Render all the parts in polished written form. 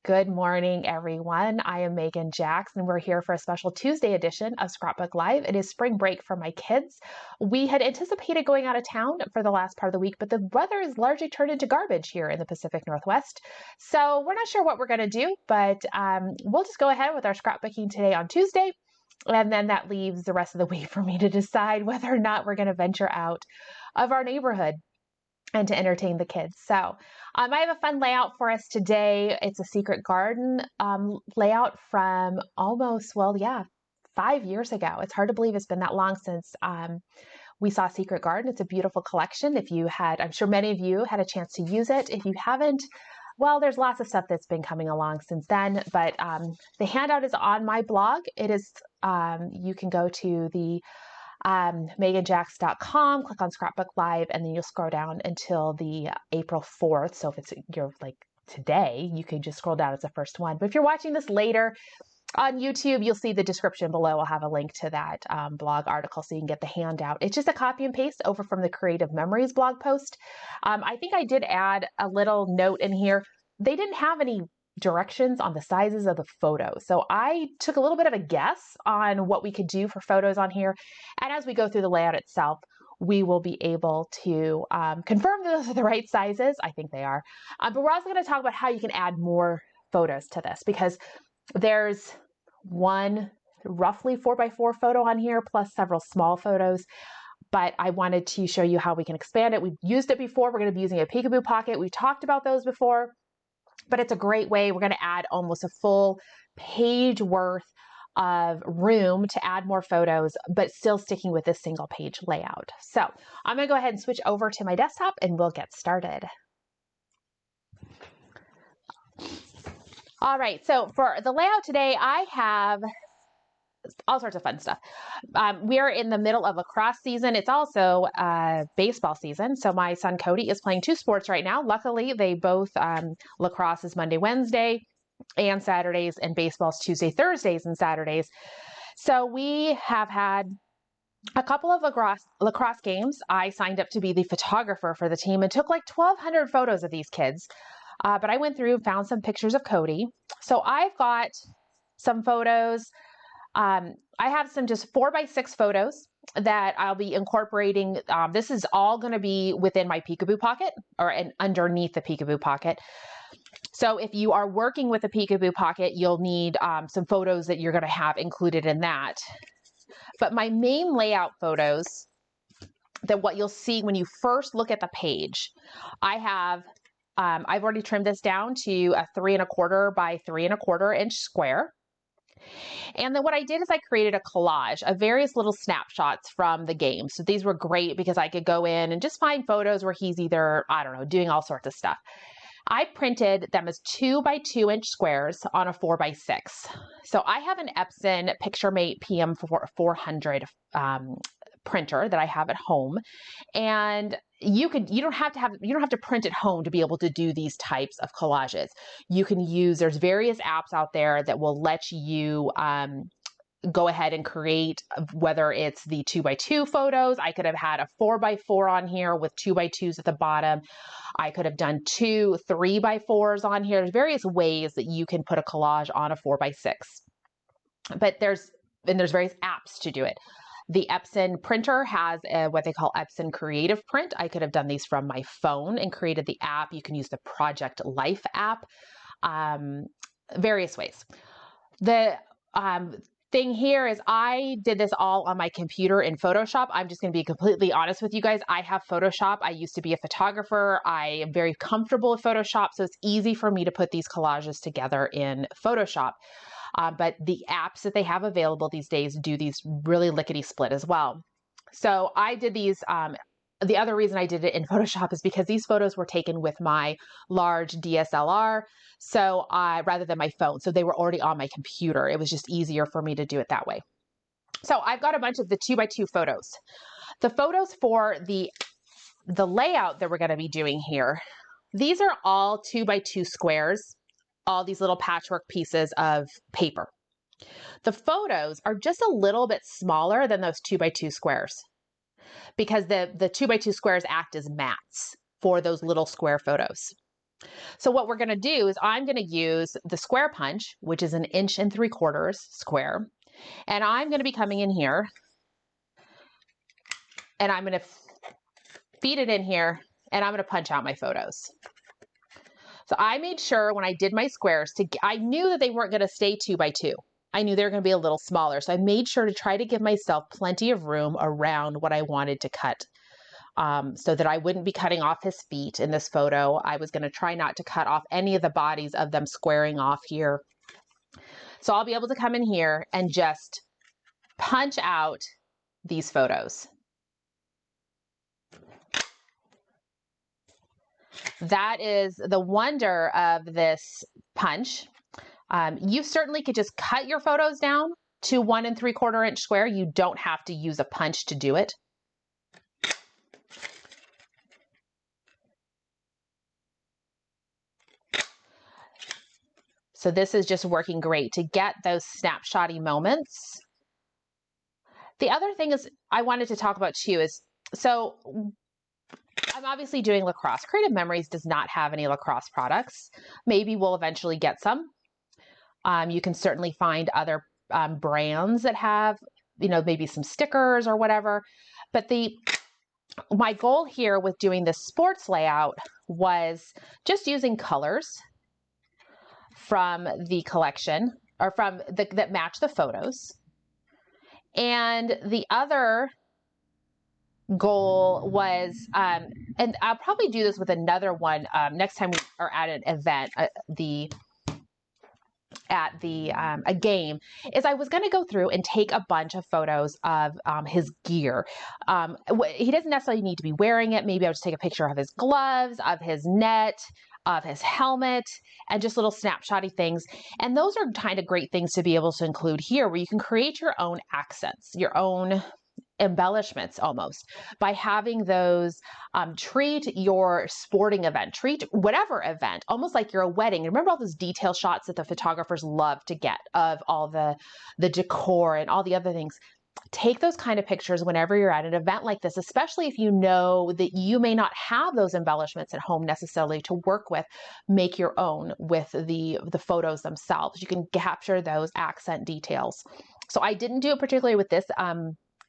Good morning, everyone. I am Megan Jackson. We're here for a special Tuesday edition of Scrapbook Live. It is spring break for my kids. We had anticipated going out of town for the last part of the week, but the weather has largely turned into garbage here in the Pacific Northwest. So we're not sure what we're going to do, but we'll just go ahead with our scrapbooking today on Tuesday. And then that leaves the rest of the week for me to decide whether or not we're going to venture out of our neighborhood and to entertain the kids. So I have a fun layout for us today. It's a secret garden layout from almost, 5 years ago. It's hard to believe it's been that long since we saw Secret Garden. It's a beautiful collection. I'm sure many of you had a chance to use it. If you haven't, well, there's lots of stuff that's been coming along since then, but the handout is on my blog. It is, you can go to the megganjax.com, click on Scrapbook Live, and then you'll scroll down until the April 4th. So if you're like today, you can just scroll down. It's the first one. But if you're watching this later on YouTube, you'll see the description below. I'll have a link to that blog article so you can get the handout. It's just a copy and paste over from the Creative Memories blog post. I think I did add a little note in here. They didn't have any directions on the sizes of the photos. So I took a little bit of a guess on what we could do for photos on here. And as we go through the layout itself, we will be able to confirm those are the right sizes. I think they are. But we're also going to talk about how you can add more photos to this, because there's one roughly 4x4 photo on here, plus several small photos. But I wanted to show you how we can expand it. We've used it before. We're going to be using a peekaboo pocket. We've talked about those before. But it's a great way. We're going to add almost a full page worth of room to add more photos, but still sticking with this single page layout. So I'm going to go ahead and switch over to my desktop and we'll get started. All right, so for the layout today, I have all sorts of fun stuff. We're in the middle of lacrosse season. It's also baseball season. So my son Cody is playing two sports right now. Luckily, they both, lacrosse is Monday, Wednesday, and Saturdays, and baseball's Tuesday, Thursdays, and Saturdays. So we have had a couple of lacrosse games. I signed up to be the photographer for the team and took like 1,200 photos of these kids. But I went through and found some pictures of Cody. So I've got some photos. I have some just 4x6 photos that I'll be incorporating. This is all going to be within my peekaboo pocket and underneath the peekaboo pocket. So if you are working with a peekaboo pocket, you'll need some photos that you're going to have included in that. But my main layout photos, that what you'll see when you first look at the page, I've already trimmed this down to a 3¼ by 3¼ inch square. And then what I did is I created a collage of various little snapshots from the game. So these were great because I could go in and just find photos where he's either, doing all sorts of stuff. I printed them as 2x2 inch squares on a 4x6. So I have an Epson PictureMate PM400 printer that I have at home, and you don't have to print at home to be able to do these types of collages. You can use, there's various apps out there that will let you go ahead and create, whether it's the 2x2 photos. I could have had a 4x4 on here with 2x2s at the bottom. I could have done 2 3x4s on here. There's various ways that you can put a collage on a 4x6. But there's various apps to do it. The Epson printer has what they call Epson Creative Print. I could have done these from my phone and created the app. You can use the Project Life app, various ways. The thing here is I did this all on my computer in Photoshop. I'm just going to be completely honest with you guys. I have Photoshop. I used to be a photographer. I am very comfortable with Photoshop, so it's easy for me to put these collages together in Photoshop. But the apps that they have available these days do these really lickety split as well. So I did these. The other reason I did it in Photoshop is because these photos were taken with my large DSLR, so rather than my phone. So they were already on my computer. It was just easier for me to do it that way. So I've got a bunch of the 2x2 photos. The photos for the layout that we're going to be doing here, these are all 2x2 squares, all these little patchwork pieces of paper. The photos are just a little bit smaller than those 2x2 squares because the 2x2 squares act as mats for those little square photos. So what we're going to do is I'm going to use the square punch, which is 1 3/4 inches square. And I'm going to be coming in here and I'm going to feed it in here and I'm going to punch out my photos. So I made sure when I did my squares I knew that they weren't going to stay 2 by 2. I knew they were going to be a little smaller. So I made sure to try to give myself plenty of room around what I wanted to cut. So that I wouldn't be cutting off his feet in this photo. I was going to try not to cut off any of the bodies of them squaring off here. So I'll be able to come in here and just punch out these photos. That is the wonder of this punch. You certainly could just cut your photos down to 1 3/4 inch square. You don't have to use a punch to do it. So this is just working great to get those snapshotty moments. The other thing is I wanted to talk about too is, so I'm obviously doing lacrosse. Creative Memories does not have any lacrosse products. Maybe we'll eventually get some. You can certainly find other brands that have, maybe some stickers or whatever. But my goal here with doing this sports layout was just using colors from the collection or that match the photos. And the other goal was, and I'll probably do this with another one next time we are at an event, a game, is I was going to go through and take a bunch of photos of his gear. He doesn't necessarily need to be wearing it. Maybe I'll just take a picture of his gloves, of his net, of his helmet, and just little snapshotty things. And those are kind of great things to be able to include here, where you can create your own accents, your own embellishments almost by having those. Treat your sporting event, treat whatever event almost like you're a wedding. Remember all those detail shots that the photographers love to get of all the decor and all the other things. Take those kind of pictures whenever you're at an event like this, especially if you know that you may not have those embellishments at home necessarily to work with. Make your own with the photos themselves. You can capture those accent details. So I didn't do it particularly with this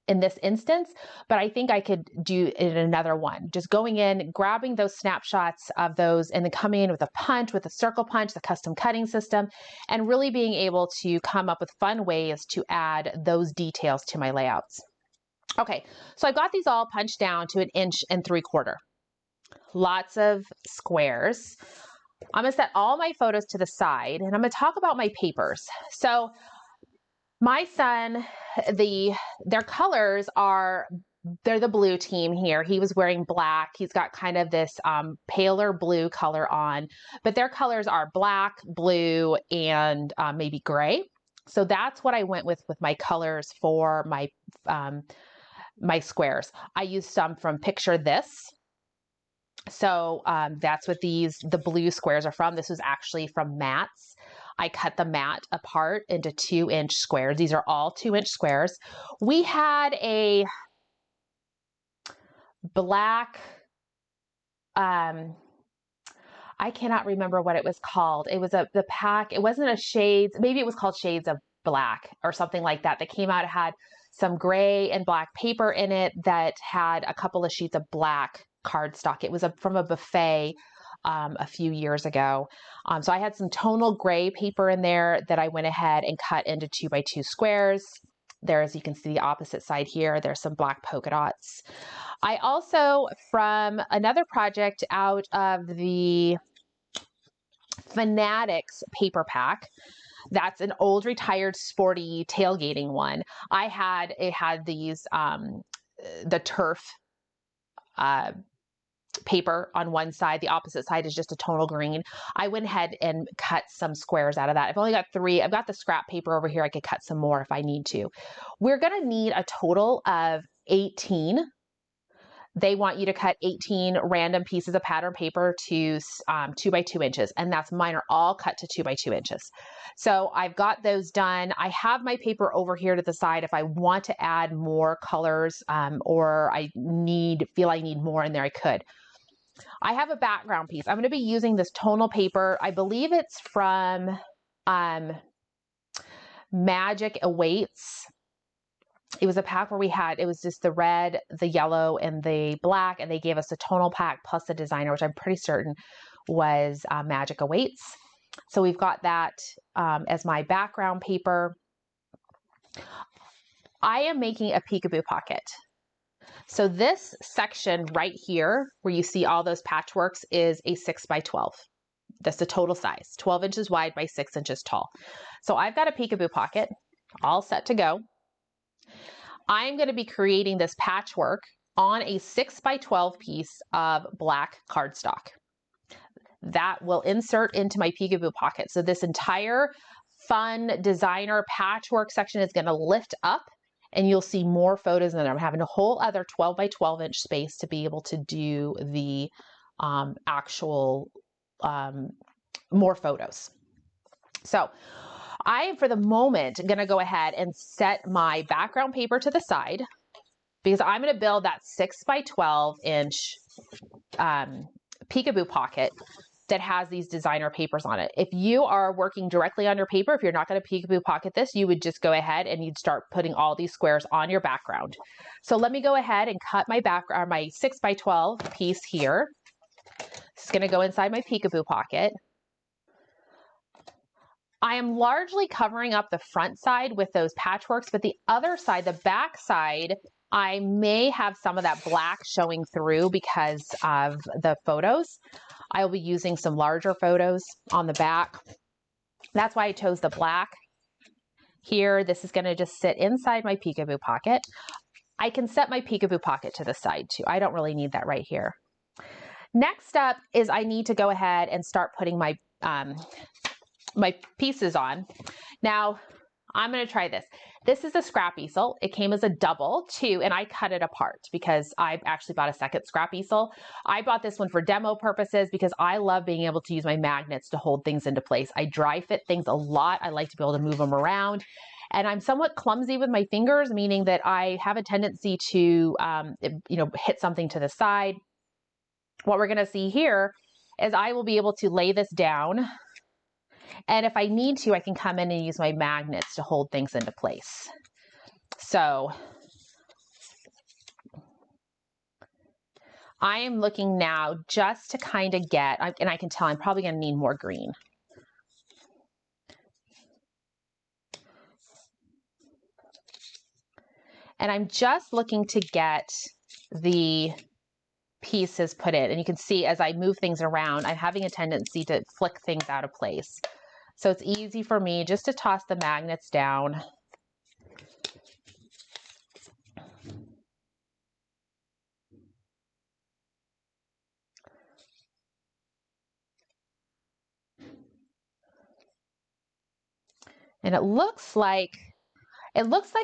in this instance, but I think I could do it in another one. Just going in, grabbing those snapshots of those, and then coming in with a punch, with a circle punch, the custom cutting system, and really being able to come up with fun ways to add those details to my layouts. Okay, so I've got these all punched down to 1 3/4 inches. Lots of squares. I'm gonna set all my photos to the side, and I'm gonna talk about my papers. So my son, their colors they're the blue team here. He was wearing black. He's got kind of this paler blue color on, but their colors are black, blue, and maybe gray. So that's what I went with my colors for my squares. I used some from Picture This. So that's what the blue squares are from. This was actually from Matt's. I cut the mat apart into 2-inch squares. These are all 2-inch squares. We had a black, I cannot remember what it was called. It was the pack. It wasn't a shades. Maybe it was called Shades of Black or something like that. That came out. It had some gray and black paper in it that had a couple of sheets of black cardstock. It was from a buffet a few years ago. So I had some tonal gray paper in there that I went ahead and cut into 2 by 2 squares. There, as you can see, the opposite side here, there's some black polka dots. I also, from another project out of the Fanatics paper pack, that's an old retired sporty tailgating one. It had these, the turf paper on one side. The opposite side is just a tonal green. I went ahead and cut some squares out of that. I've only got 3. I've got the scrap paper over here. I could cut some more if I need to. We're going to need a total of 18. They want you to cut 18 random pieces of pattern paper to 2 by 2 inches. And mine are all cut to 2 by 2 inches. So I've got those done. I have my paper over here to the side if I want to add more colors or feel I need more in there, I could. I have a background piece. I'm going to be using this tonal paper. I believe it's from Magic Awaits. It was a pack where it was just the red, the yellow, and the black, and they gave us a tonal pack plus the designer, which I'm pretty certain was Magic Awaits. So we've got that as my background paper. I am making a peekaboo pocket. So this section right here, where you see all those patchworks, is a 6 by 12. That's the total size, 12 inches wide by 6 inches tall. So I've got a peekaboo pocket all set to go. I'm going to be creating this patchwork on a 6 by 12 piece of black cardstock. That will insert into my peekaboo pocket. So this entire fun designer patchwork section is going to lift up, and you'll see more photos in there. I'm having a whole other 12 by 12 inch space to be able to do the actual more photos. So I, for the moment, going to go ahead and set my background paper to the side because I'm going to build that 6 by 12 inch peekaboo pocket that has these designer papers on it. If you are working directly on your paper, if you're not going to peekaboo pocket this, you would just go ahead and you'd start putting all these squares on your background. So let me go ahead and cut my background, my 6 by 12 piece here. It's going to go inside my peekaboo pocket. I am largely covering up the front side with those patchworks, but the other side, the back side, I may have some of that black showing through because of the photos. I will be using some larger photos on the back. That's why I chose the black here. This is going to just sit inside my peekaboo pocket. I can set my peekaboo pocket to the side too. I don't really need that right here. Next up is I need to go ahead and start putting my my pieces on. Now, I'm going to try this. This is a scrap easel. It came as a double too, and I cut it apart because I actually bought a second scrap easel. I bought this one for demo purposes because I love being able to use my magnets to hold things into place. I dry fit things a lot. I like to be able to move them around. And I'm somewhat clumsy with my fingers, meaning that I have a tendency to, hit something to the side. What we're going to see here is I will be able to lay this down. And if I need to, I can come in and use my magnets to hold things into place. So I am looking now just to kind of get, and I can tell I'm probably going to need more green. And I'm just looking to get the pieces put in. And you can see as I move things around, I'm having a tendency to flick things out of place. So it's easy for me just to toss the magnets down. And it looks like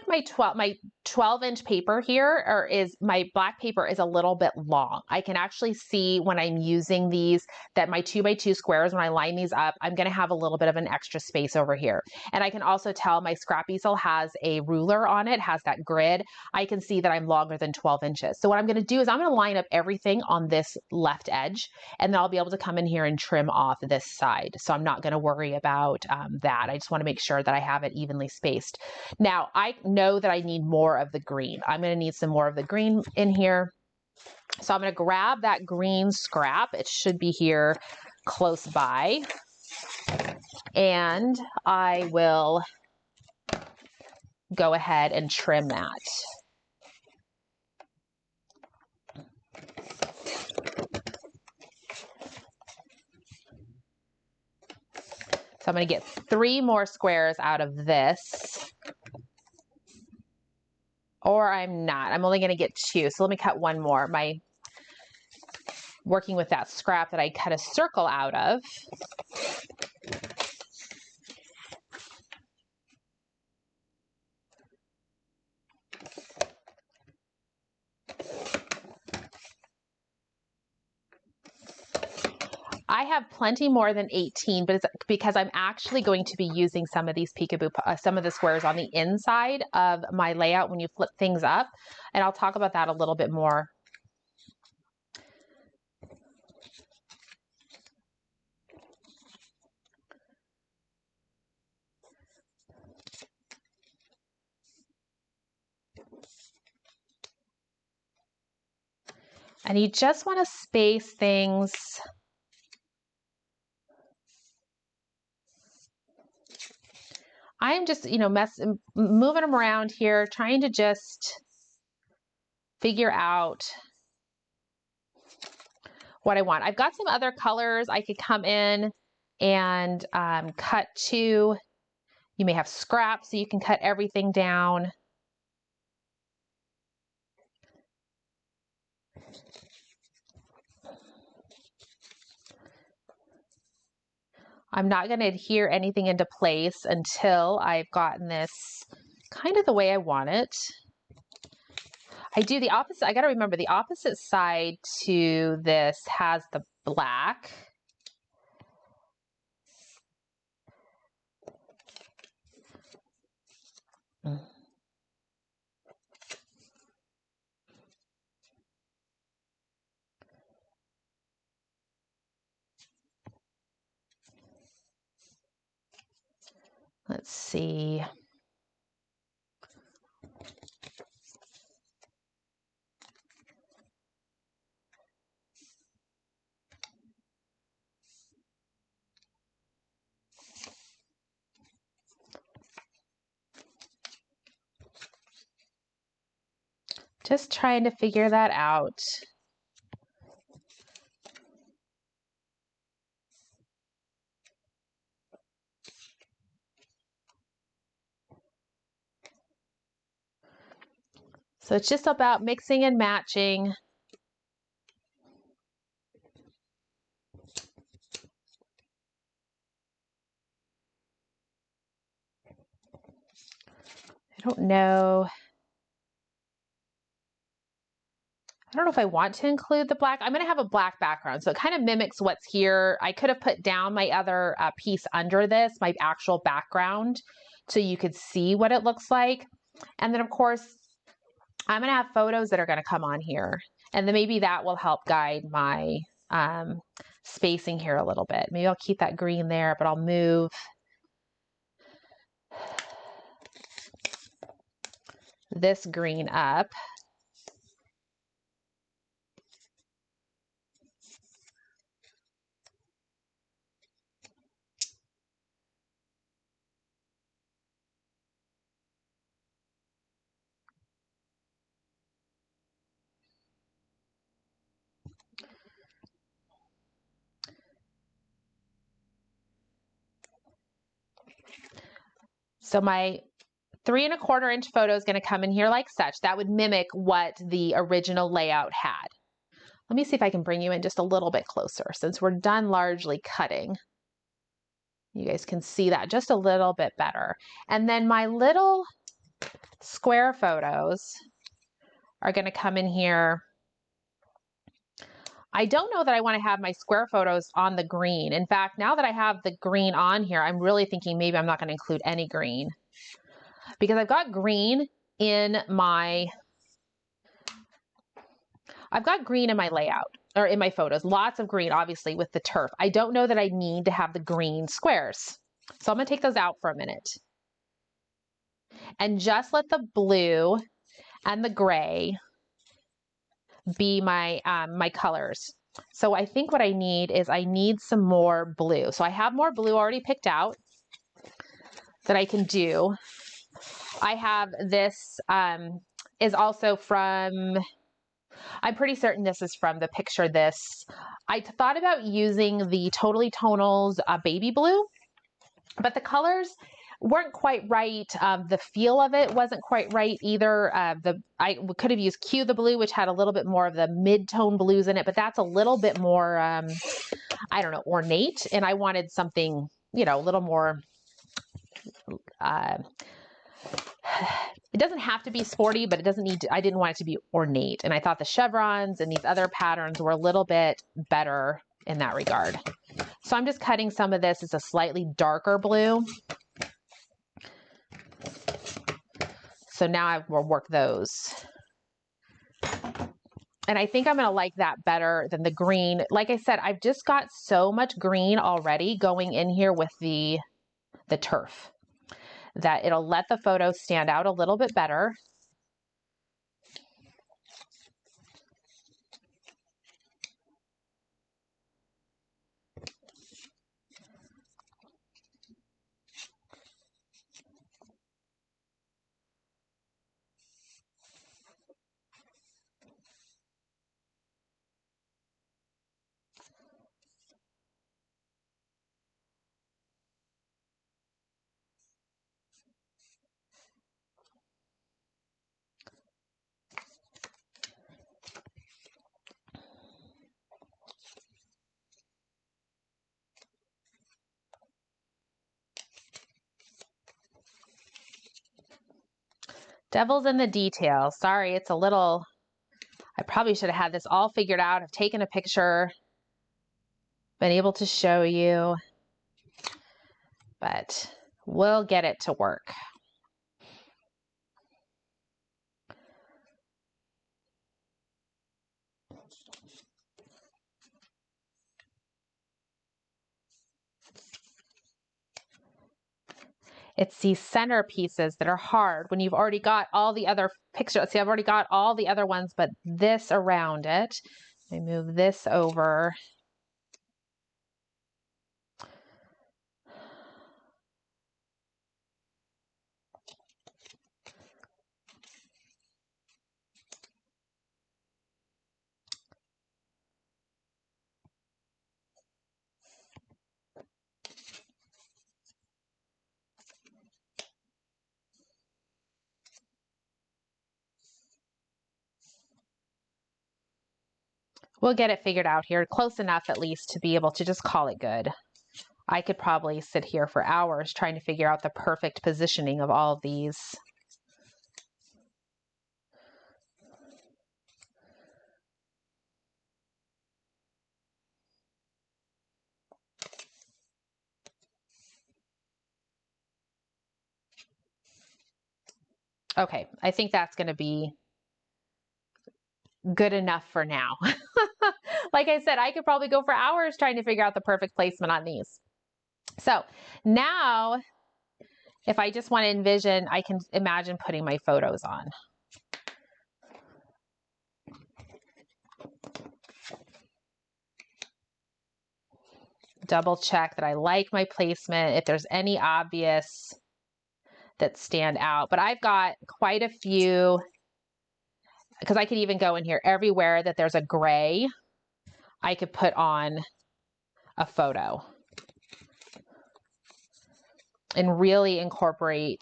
my 12 inch paper here, my black paper is a little bit long. I can actually see when I'm using these that my 2 by 2 squares, when I line these up, I'm going to have a little bit of an extra space over here. And I can also tell my scrap easel has a ruler on it, has that grid. I can see that I'm longer than 12 inches. So what I'm going to do is I'm going to line up everything on this left edge, and then I'll be able to come in here and trim off this side. So I'm not going to worry about that. I just want to make sure that I have it evenly spaced. Now, I know that I need more of the green. I'm going to need some more of the green in here. So I'm going to grab that green scrap. It should be here close by. And I will go ahead and trim that. So I'm going to get 3 more squares out of this. Or I'm not. I'm only going to get 2. So let me cut 1 more. Working with that scrap that I cut a circle out of. I have plenty more than 18, but it's because I'm actually going to be using some of these peekaboo, some of the squares on the inside of my layout when you flip things up. And I'll talk about that a little bit more. And you just want to space things I'm just, moving them around here, trying to just figure out what I want. I've got some other colors I could come in and cut to. You may have scraps, so you can cut everything down. I'm not going to adhere anything into place until I've gotten this kind of the way I want it. I do the opposite. I got to remember the opposite side to this has the black. Let's see. Just trying to figure that out. So it's just about mixing and matching. I don't know. I don't know if I want to include the black. I'm going to have a black background, so it kind of mimics what's here. I could have put down my other piece under this, my actual background, so you could see what it looks like. And then, of course, I'm going to have photos that are going to come on here. And then maybe that will help guide my spacing here a little bit. Maybe I'll keep that green there, but I'll move this green up. So my 3 1/4 inch photo is going to come in here like such. That would mimic what the original layout had. Let me see if I can bring you in just a little bit closer since we're done largely cutting. You guys can see that just a little bit better. And then my little square photos are going to come in here. I don't know that I want to have my square photos on the green. In fact, now that I have the green on here, I'm really thinking maybe I'm not going to include any green because I've got green in my layout or in my photos, lots of green, obviously with the turf. I don't know that I need to have the green squares. So I'm going to take those out for a minute and just let the blue and the gray be my my colors. So I think what I need is I need some more blue. So I have more blue already picked out that I can do. I have this is also from, I'm pretty certain this is from the picture this. I thought about using the Totally Tonals baby blue, but the colors weren't quite right. The feel of it wasn't quite right either. I could have used Q the blue, which had a little bit more of the mid-tone blues in it, but that's a little bit more, I don't know, ornate. And I wanted something, a little more, it doesn't have to be sporty, but it doesn't need to, I didn't want it to be ornate. And I thought the chevrons and these other patterns were a little bit better in that regard. So I'm just cutting some of this as a slightly darker blue. So now I will work those. And I think I'm going to like that better than the green. Like I said, I've just got so much green already going in here with the turf that it'll let the photo stand out a little bit better. Devil's in the details. Sorry, it's a little, I probably should have had this all figured out. I've taken a picture, been able to show you, but we'll get it to work. It's these center pieces that are hard when you've already got all the other pictures. See, I've already got all the other ones, but this around it. I move this over. We'll get it figured out here, close enough at least to be able to just call it good. I could probably sit here for hours trying to figure out the perfect positioning of all of these. Okay, I think that's going to be good enough for now. Like I said, I could probably go for hours trying to figure out the perfect placement on these. So now, if I just want to envision, I can imagine putting my photos on. Double check that I like my placement, if there's any obvious that stand out. But I've got quite a few, because I could even go in here everywhere that there's a gray, I could put on a photo and really incorporate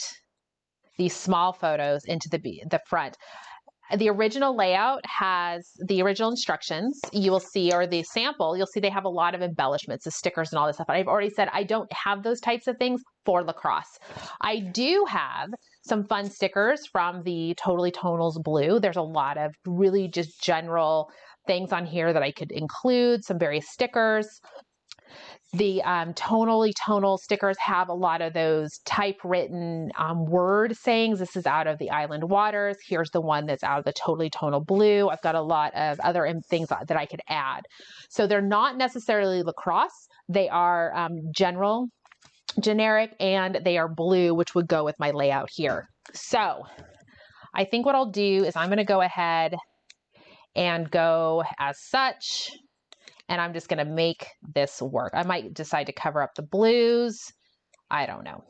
these small photos into the front. The original layout has the original instructions you will see, or the sample, you'll see they have a lot of embellishments, the stickers and all this stuff. But I've already said I don't have those types of things for lacrosse. I do have some fun stickers from the Totally Tonals Blue. There's a lot of really just general things on here that I could include, some various stickers. The Tonally Tonal stickers have a lot of those typewritten word sayings. This is out of the Island Waters. Here's the one that's out of the Totally Tonal Blue. I've got a lot of other things that I could add. So they're not necessarily lacrosse. They are generic, and they are blue, which would go with my layout here. So I think what I'll do is I'm going to go ahead and go as such. And I'm just going to make this work. I might decide to cover up the blues. I don't know.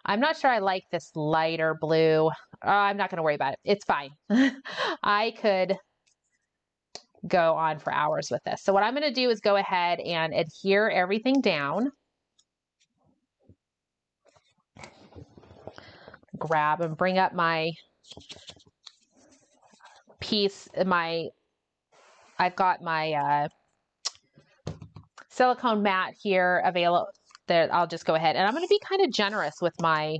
I'm not sure I like this lighter blue. I'm not going to worry about it. It's fine. I could go on for hours with this. So what I'm going to do is go ahead and adhere everything down. Grab and bring up my piece, I've got my silicone mat here available. There, I'll just go ahead and I'm going to be kind of generous with my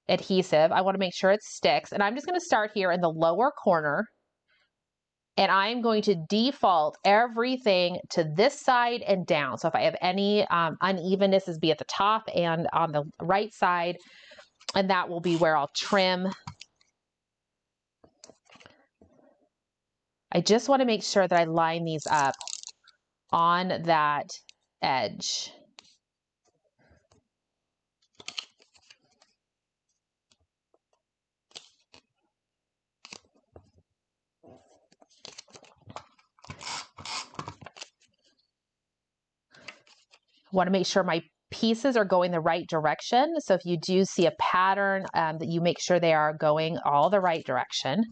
adhesive. I want to make sure it sticks, and I'm just going to start here in the lower corner, and I'm going to default everything to this side and down. So if I have any unevenness, be at the top and on the right side, and that will be where I'll trim. I just want to make sure that I line these up on that edge. I want to make sure my pieces are going the right direction. So if you do see a pattern, that you make sure they are going all the right direction.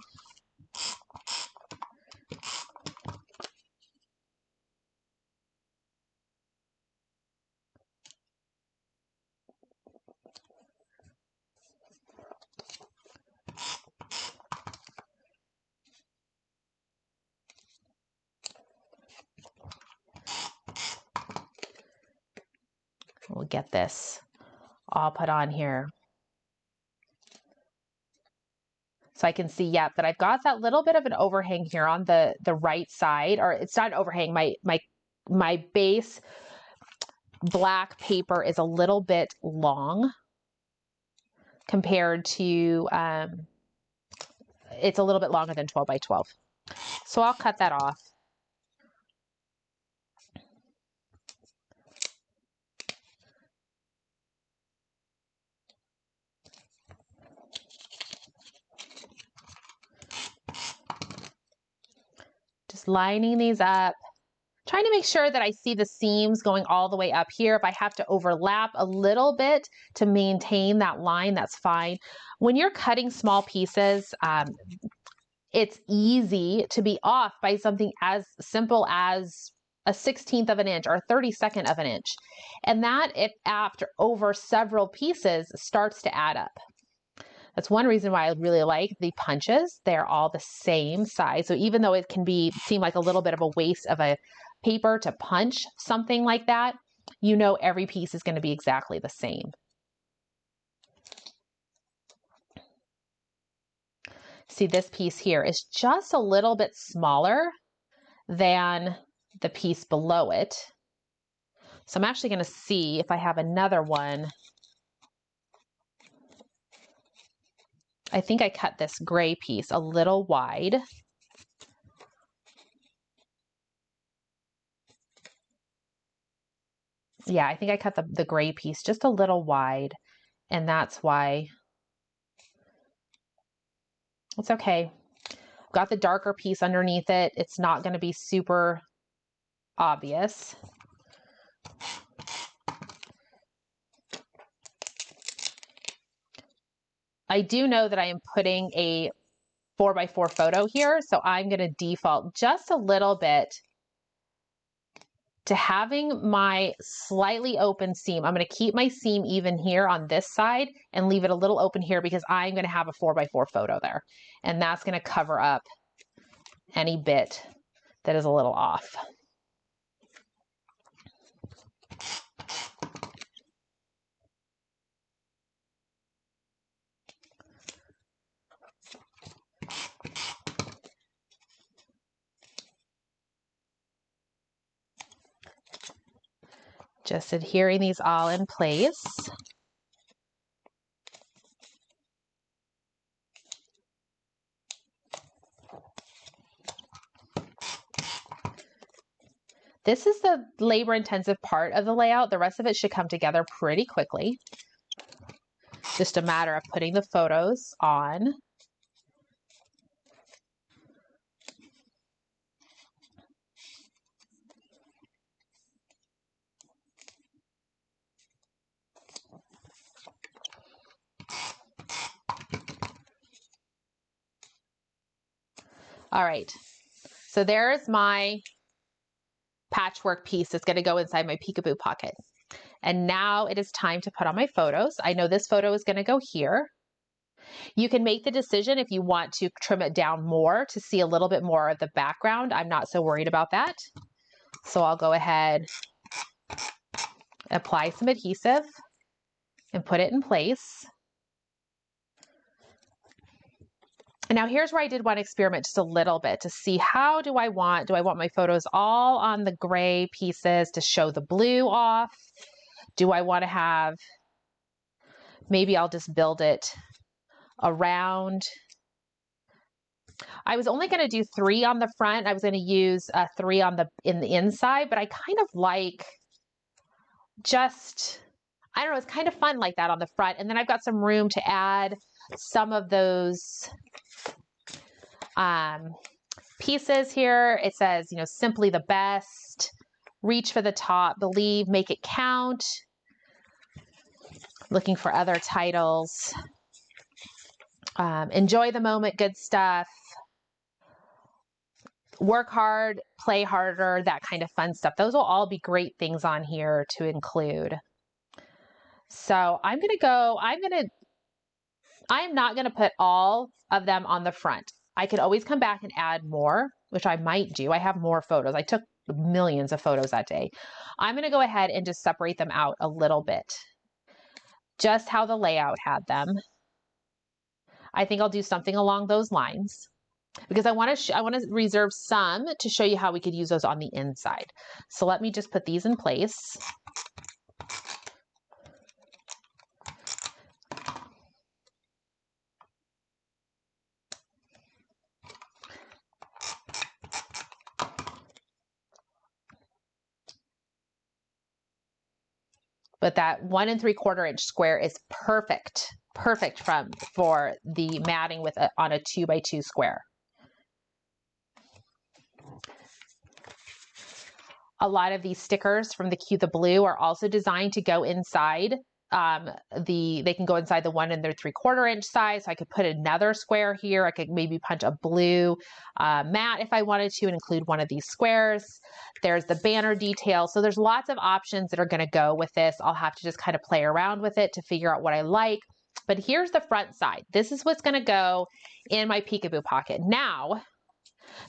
We'll get this all put on here. So I can see, yep, that I've got that little bit of an overhang here on the right side, or it's not an overhang. My base black paper is a little bit long compared to, it's a little bit longer than 12 by 12. So I'll cut that off. Just lining these up, trying to make sure that I see the seams going all the way up here. If I have to overlap a little bit to maintain that line, that's fine. When you're cutting small pieces, it's easy to be off by something as simple as a 1/16 of an inch or a 32nd of an inch. And that, if after over several pieces, starts to add up. That's one reason why I really like the punches. They're all the same size. So even though it can seem like a little bit of a waste of a paper to punch something like that, you know every piece is going to be exactly the same. See, this piece here is just a little bit smaller than the piece below it. So I'm actually going to see if I have another one. I think I cut this gray piece a little wide. Yeah, I think I cut the gray piece just a little wide, and that's why. It's okay. Got the darker piece underneath it. It's not going to be super obvious. I do know that I am putting a 4x4 photo here, so I'm going to default just a little bit to having my slightly open seam. I'm going to keep my seam even here on this side and leave it a little open here because I'm going to have a 4x4 photo there. And that's going to cover up any bit that is a little off. Just adhering these all in place. This is the labor-intensive part of the layout. The rest of it should come together pretty quickly. Just a matter of putting the photos on. All right, so there's my patchwork piece that's going to go inside my peekaboo pocket. And now it is time to put on my photos. I know this photo is going to go here. You can make the decision if you want to trim it down more to see a little bit more of the background. I'm not so worried about that. So I'll go ahead, apply some adhesive and put it in place. And now here's where I did want to experiment just a little bit to see how do I want my photos all on the gray pieces to show the blue off? Do I want to have, maybe I'll just build it around. I was only going to do 3 on the front. I was going to use 3 on in the inside, but I kind of like just, I don't know, it's kind of fun like that on the front. And then I've got some room to add some of those pieces here. It says, you know, simply the best, reach for the top, believe, make it count. Looking for other titles. Enjoy the moment, good stuff. Work hard, play harder, that kind of fun stuff. Those will all be great things on here to include. So I'm not going to put all of them on the front. I could always come back and add more, which I might do. I have more photos. I took millions of photos that day. I'm going to go ahead and just separate them out a little bit. Just how the layout had them. I think I'll do something along those lines because I want to reserve some to show you how we could use those on the inside. So let me just put these in place. But that 1 3/4 inch square is perfect for the matting with on a 2 by 2 square. A lot of these stickers from the Cute the Blue are also designed to go inside. They can go inside the 1 3/4 inch size. So I could put another square here. I could maybe punch a blue mat if I wanted to and include one of these squares. There's the banner detail. So there's lots of options that are going to go with this. I'll have to just kind of play around with it to figure out what I like. But here's the front side. This is what's going to go in my peekaboo pocket. Now,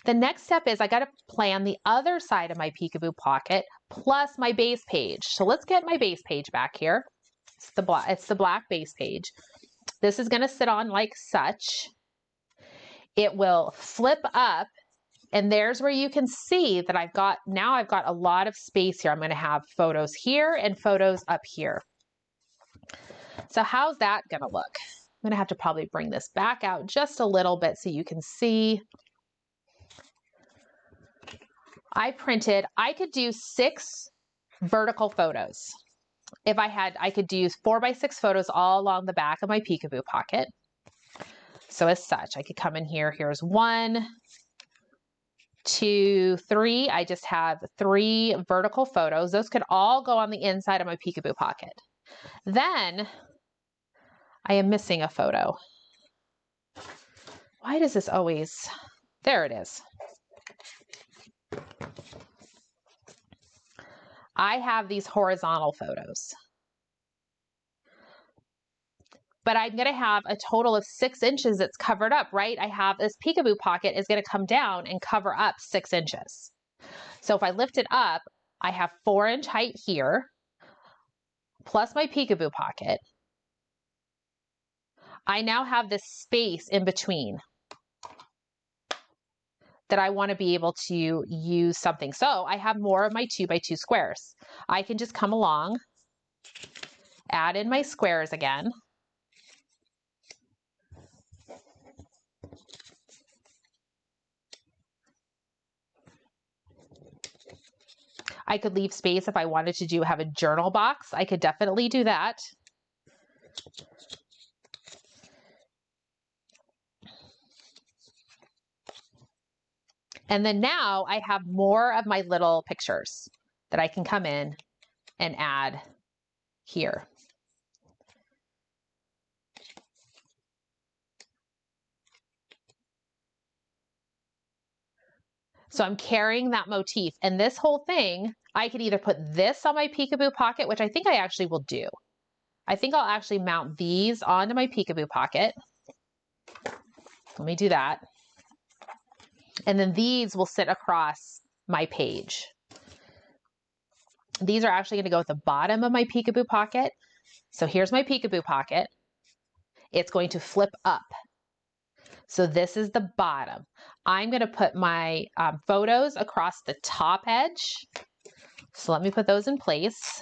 the next step is I got to plan the other side of my peekaboo pocket plus my base page. So let's get my base page back here. It's the black base page. This is going to sit on like such. It will flip up, and there's where you can see that I've got a lot of space here. I'm going to have photos here and photos up here. So how's that going to look? I'm going to have to probably bring this back out just a little bit so you can see. I could do 6 vertical photos. If I could do 4 by 6 photos all along the back of my peekaboo pocket. So as such, I could come in here. Here's 1, 2, 3. I just have 3 vertical photos. Those could all go on the inside of my peekaboo pocket. Then I am missing a photo. Why does this always? There it is. I have these horizontal photos. But I'm going to have a total of 6 inches that's covered up, right? I have this peekaboo pocket is going to come down and cover up 6 inches. So if I lift it up, I have 4-inch height here, plus my peekaboo pocket. I now have this space in between that I want to be able to use something. So I have more of my 2 by 2 squares. I can just come along, add in my squares again. I could leave space if I wanted to have a journal box. I could definitely do that. And then now I have more of my little pictures that I can come in and add here. So I'm carrying that motif, and this whole thing, I could either put this on my peekaboo pocket, which I think I actually will do. I think I'll actually mount these onto my peekaboo pocket. Let me do that. And then these will sit across my page. These are actually going to go at the bottom of my peekaboo pocket. So here's my peekaboo pocket. It's going to flip up. So this is the bottom. I'm going to put my photos across the top edge. So let me put those in place.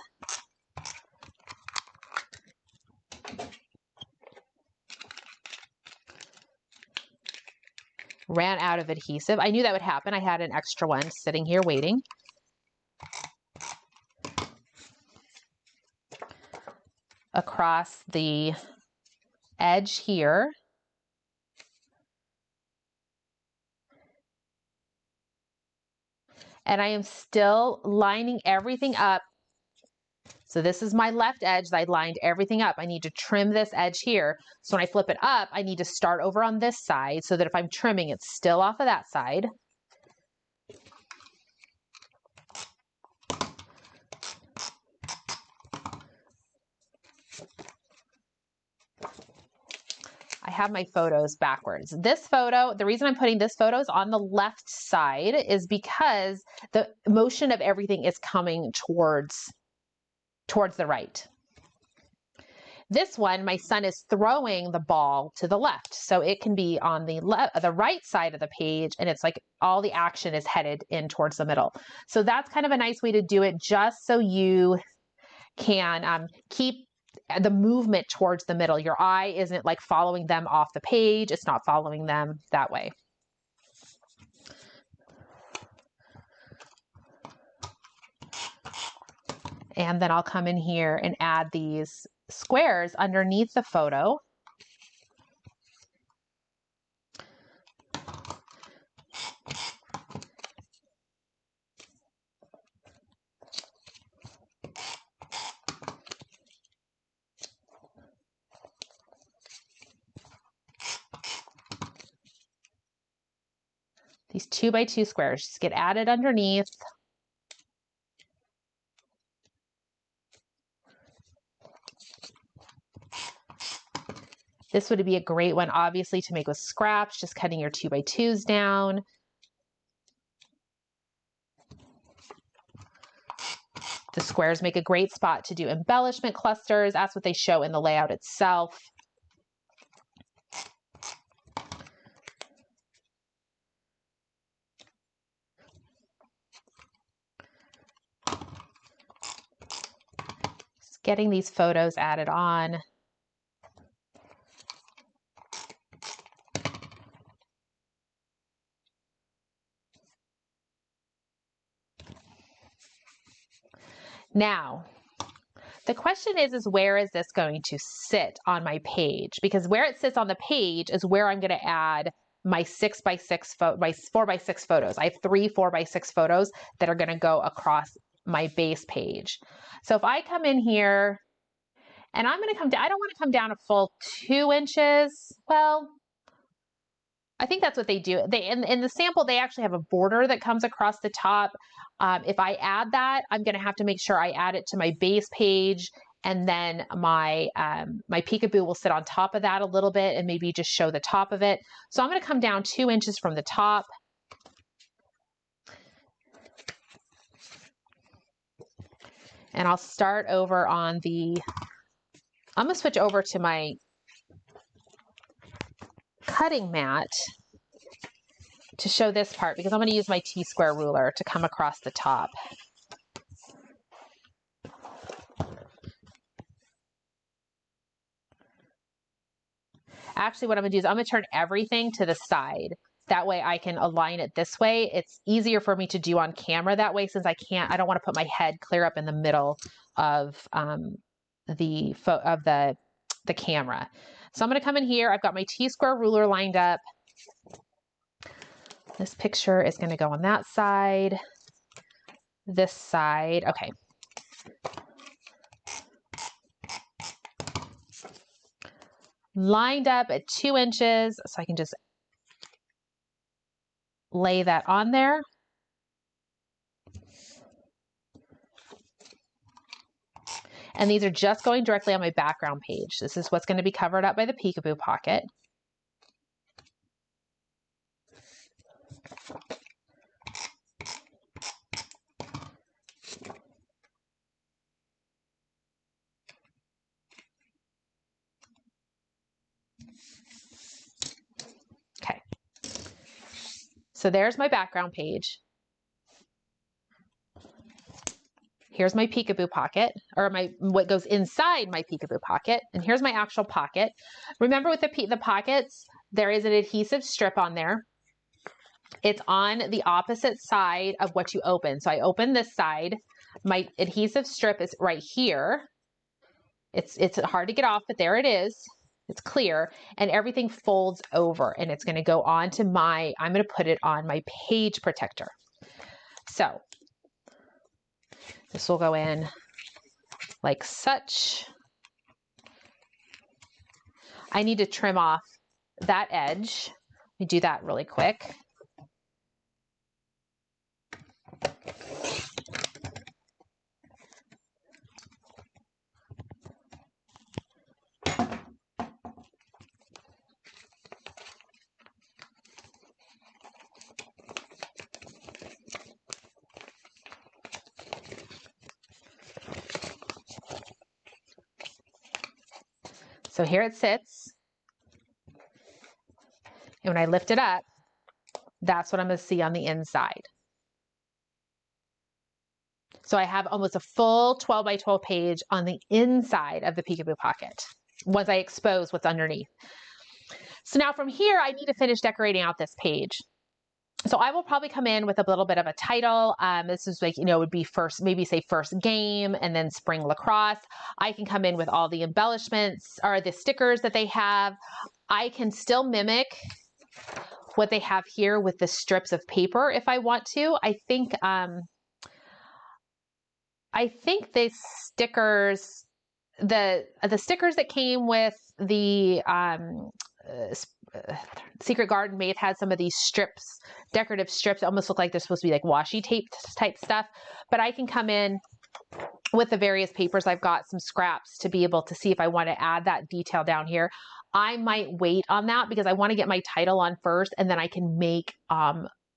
Ran out of adhesive. I knew that would happen. I had an extra one sitting here waiting. Across the edge here. And I am still lining everything up. So this is my left edge. I lined everything up. I need to trim this edge here. So when I flip it up, I need to start over on this side so that if I'm trimming, it's still off of that side. I have my photos backwards. This photo, the reason I'm putting this photo is on the left side is because the motion of everything is coming towards the right. This one, my son is throwing the ball to the left. So it can be on the right side of the page, and it's like all the action is headed in towards the middle. So that's kind of a nice way to do it, just so you can keep the movement towards the middle. Your eye isn't like following them off the page. It's not following them that way. And then I'll come in here and add these squares underneath the photo. These 2x2 squares just get added underneath. This would be a great one, obviously, to make with scraps, just cutting your 2x2s down. The squares make a great spot to do embellishment clusters. That's what they show in the layout itself. Just getting these photos added on. Now, the question is where is this going to sit on my page? Because where it sits on the page is where I'm going to add my 6x6 my 4x6 photos. I have 3 4x6 photos that are going to go across my base page. So if I come in here and I'm going to come down, I don't want to come down a full 2 inches. Well, I think that's what they do. In the sample, they actually have a border that comes across the top. If I add that, I'm going to have to make sure I add it to my base page, and then my peekaboo will sit on top of that a little bit and maybe just show the top of it. So I'm going to come down 2 inches from the top. And I'll start over on I'm going to switch over to my cutting mat to show this part, because I'm going to use my T-square ruler to come across the top. Actually, what I'm going to do is I'm going to turn everything to the side. That way I can align it this way. It's easier for me to do on camera that way, since I don't want to put my head clear up in the middle of the camera. So I'm going to come in here. I've got my T-square ruler lined up. This picture is going to go on that side, this side. Okay. Lined up at 2 inches, so I can just lay that on there. And these are just going directly on my background page. This is what's going to be covered up by the peekaboo pocket. Okay. So there's my background page. Here's my peekaboo pocket, or what goes inside my peekaboo pocket. And here's my actual pocket. Remember, with the pockets, there is an adhesive strip on there. It's on the opposite side of what you open. So I open this side. My adhesive strip is right here. It's hard to get off, but there it is. It's clear, and everything folds over, and it's going to go on to I'm going to put it on my page protector. So this will go in like such. I need to trim off that edge. Let me do that really quick. So here it sits. And when I lift it up, that's what I'm going to see on the inside. So I have almost a full 12 by 12 page on the inside of the peekaboo pocket once I expose what's underneath. So now from here, I need to finish decorating out this page. So I will probably come in with a little bit of a title. This is like, would be first, maybe say first game and then spring lacrosse. I can come in with all the embellishments or the stickers that they have. I can still mimic what they have here with the strips of paper if I want to. I think the stickers, the stickers that came with the Secret Garden Made had some of these strips, decorative strips, almost look like they're supposed to be like washi tape type stuff. But I can come in with the various papers. I've got some scraps to be able to see if I want to add that detail down here. I might wait on that because I want to get my title on first, and then I can make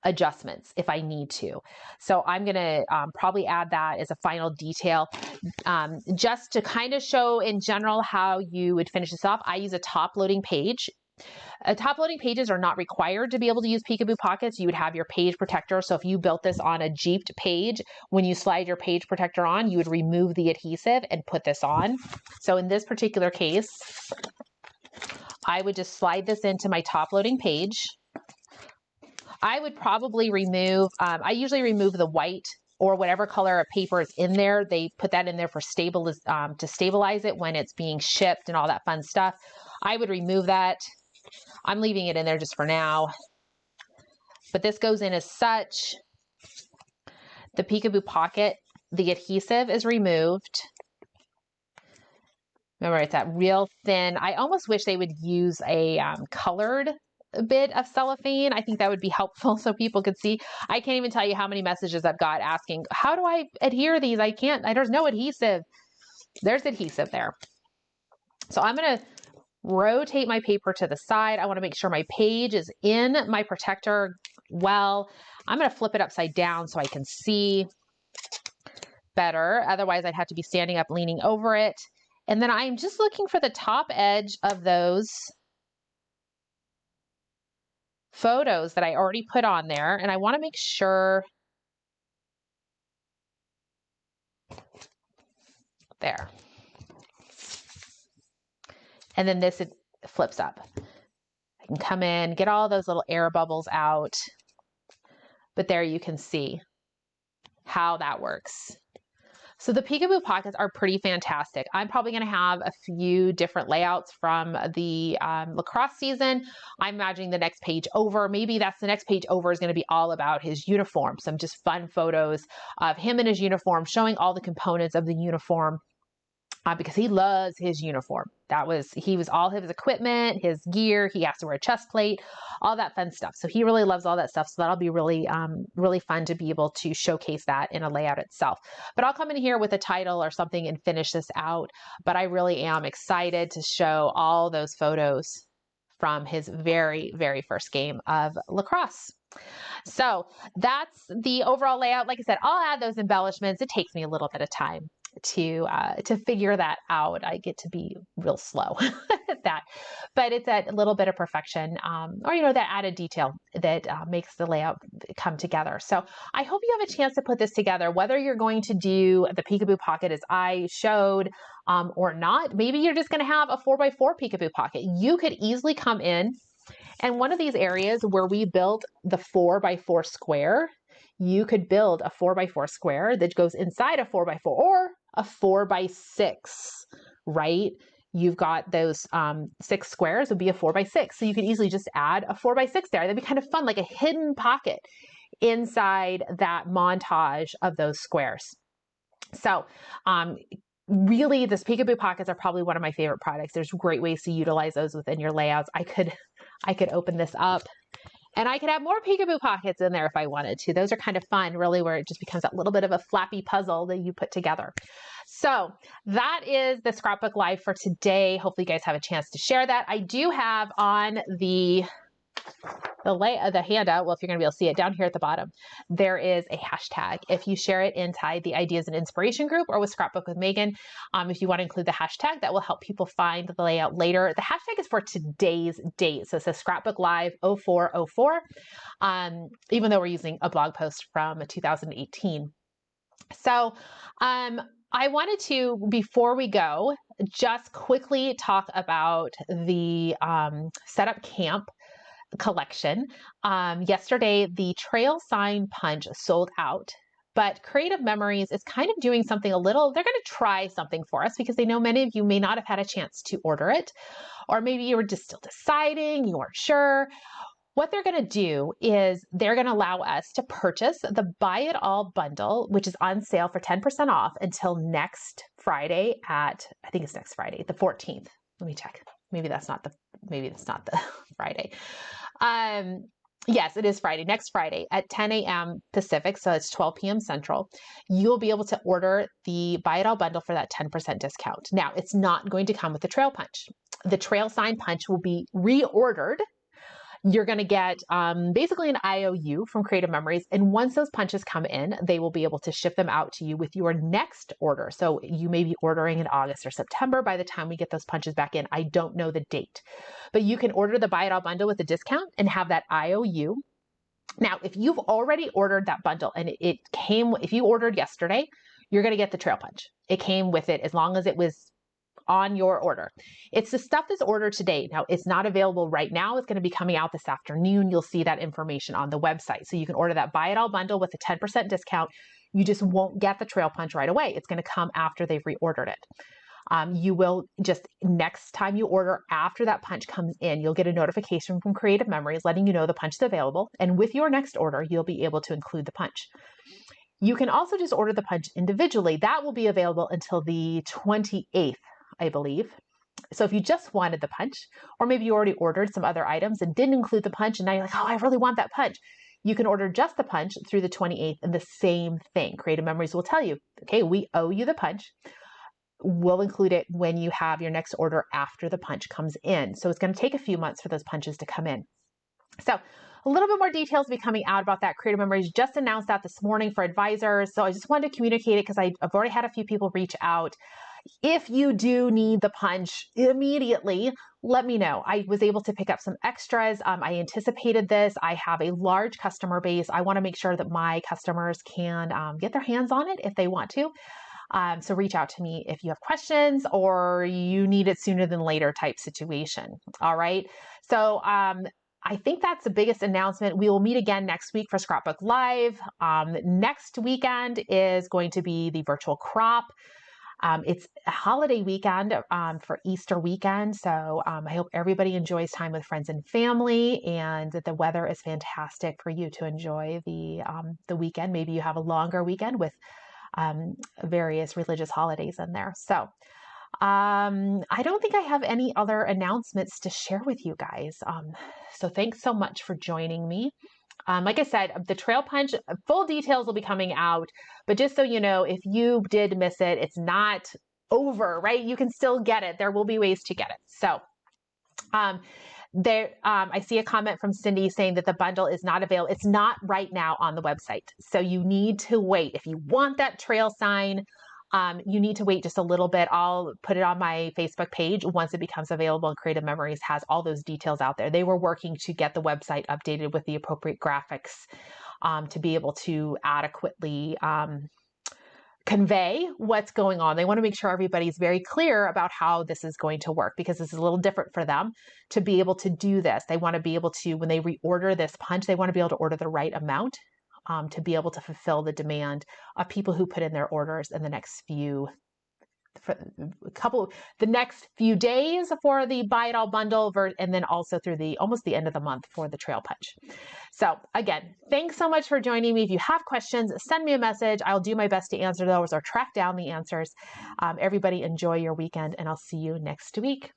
adjustments if I need to. So I'm going to probably add that as a final detail just to kind of show in general how you would finish this off. I use a top loading page. Top loading pages are not required to be able to use peekaboo pockets. You would have your page protector. So if you built this on a Jeeped page, when you slide your page protector on, you would remove the adhesive and put this on. So in this particular case, I would just slide this into my top loading page. I would probably remove, I usually remove the white or whatever color of paper is in there. They put that in there for to stabilize it when it's being shipped and all that fun stuff. I would remove that. I'm leaving it in there just for now. But this goes in as such. The peekaboo pocket, the adhesive is removed. Remember, it's that real thin. I almost wish they would use a colored bit of cellophane. I think that would be helpful so people could see. I can't even tell you how many messages I've got asking, how do I adhere these? I can't, there's no adhesive. There's adhesive there. So I'm going to rotate my paper to the side. I want to make sure my page is in my protector well. I'm going to flip it upside down so I can see better. Otherwise, I'd have to be standing up, leaning over it. And then I'm just looking for the top edge of those photos that I already put on there. And I want to make sure there. And then this, it flips up. I can come in, get all those little air bubbles out. But there you can see how that works. So the peekaboo pockets are pretty fantastic. I'm probably going to have a few different layouts from the lacrosse season. I'm imagining the next page over, maybe that's the next page over is going to be all about his uniform. Some just fun photos of him in his uniform, showing all the components of the uniform. Because he loves his uniform. He was all his equipment, his gear. He has to wear a chest plate, all that fun stuff. So he really loves all that stuff. So that'll be really, really fun to be able to showcase that in a layout itself. But I'll come in here with a title or something and finish this out. But I really am excited to show all those photos from his very, very first game of lacrosse. So that's the overall layout. Like I said, I'll add those embellishments. It takes me a little bit of time to figure that out. I get to be real slow at that, but it's that little bit of perfection, or that added detail that makes the layout come together. So I hope you have a chance to put this together, whether you're going to do the peekaboo pocket as I showed, or not. Maybe you're just going to have a 4x4 peekaboo pocket. You could easily come in, and one of these areas where we built the 4x4 square, you could build a 4x4 square that goes inside a 4x4 or a 4x6, right? You've got those 6 squares would be a 4x6. So you could easily just add a 4x6 there. That'd be kind of fun, like a hidden pocket inside that montage of those squares. So really, this peekaboo pockets are probably one of my favorite products. There's great ways to utilize those within your layouts. I could open this up and I could have more peekaboo pockets in there if I wanted to. Those are kind of fun, really, where it just becomes that little bit of a flappy puzzle that you put together. So that is the Scrapbook Live for today. Hopefully you guys have a chance to share that. I do have on the the handout, well, if you're going to be able to see it down here at the bottom, there is a hashtag. If you share it inside the Ideas and Inspiration group or with Scrapbook with Megan, if you want to include the hashtag, that will help people find the layout later. The hashtag is for today's date. So it says Scrapbook Live 0404, even though we're using a blog post from 2018. So I wanted to, before we go, just quickly talk about the Setup Camp collection. Yesterday, the trail sign punch sold out, but Creative Memories is kind of doing something a little, they're going to try something for us because they know many of you may not have had a chance to order it, or maybe you were just still deciding, you weren't sure. What they're going to do is they're going to allow us to purchase the Buy It All bundle, which is on sale for 10% off until next Friday at, I think it's next Friday, the 14th. Let me check. Maybe that's not the Friday. Yes, it is Friday, next Friday at 10 a.m. Pacific. So it's 12 p.m. Central. You'll be able to order the Buy It All bundle for that 10% discount. Now, it's not going to come with the trail punch. The trail sign punch will be reordered. You're going to get basically an IOU from Creative Memories. And once those punches come in, they will be able to ship them out to you with your next order. So you may be ordering in August or September by the time we get those punches back in. I don't know the date, but you can order the Buy It All bundle with a discount and have that IOU. Now, if you've already ordered that bundle and it came, if you ordered yesterday, you're going to get the trail punch. It came with it as long as it was on your order. It's the stuff that's ordered today. Now, it's not available right now. It's going to be coming out this afternoon. You'll see that information on the website. So you can order that Buy It All bundle with a 10% discount. You just won't get the trail punch right away. It's going to come after they've reordered it. You will just, next time you order after that punch comes in, you'll get a notification from Creative Memories letting you know the punch is available. And with your next order, you'll be able to include the punch. You can also just order the punch individually. That will be available until the 28th. I believe. So if you just wanted the punch, or maybe you already ordered some other items and didn't include the punch, and now you're like, oh, I really want that punch, you can order just the punch through the 28th and the same thing. Creative Memories will tell you, okay, we owe you the punch. We'll include it when you have your next order after the punch comes in. So it's going to take a few months for those punches to come in. So a little bit more details will be coming out about that. Creative Memories just announced that this morning for advisors. So I just wanted to communicate it because I've already had a few people reach out. If you do need the punch immediately, let me know. I was able to pick up some extras. I anticipated this. I have a large customer base. I want to make sure that my customers can get their hands on it if they want to. So reach out to me if you have questions or you need it sooner than later type situation. All right. So I think that's the biggest announcement. We will meet again next week for Scrapbook Live. Next weekend is going to be the virtual crop. It's a holiday weekend for Easter weekend, so I hope everybody enjoys time with friends and family, and that the weather is fantastic for you to enjoy the weekend. Maybe you have a longer weekend with various religious holidays in there. So I don't think I have any other announcements to share with you guys. So thanks so much for joining me. Like I said, the trail punch, full details will be coming out, but just so you know, if you did miss it, it's not over, right? You can still get it. There will be ways to get it. So, I see a comment from Cindy saying that the bundle is not available. It's not right now on the website. So you need to wait. If you want that trail sign, you need to wait just a little bit. I'll put it on my Facebook page once it becomes available, and Creative Memories has all those details out there. They were working to get the website updated with the appropriate graphics to be able to adequately convey what's going on. They want to make sure everybody's very clear about how this is going to work, because this is a little different for them to be able to do this. They want to be able to, when they reorder this punch, they want to be able to order the right amount to be able to fulfill the demand of people who put in their orders in the next few days for the Buy It All bundle, and then also through almost the end of the month for the trail punch. So again, thanks so much for joining me. If you have questions, send me a message. I'll do my best to answer those or track down the answers. Everybody enjoy your weekend, and I'll see you next week.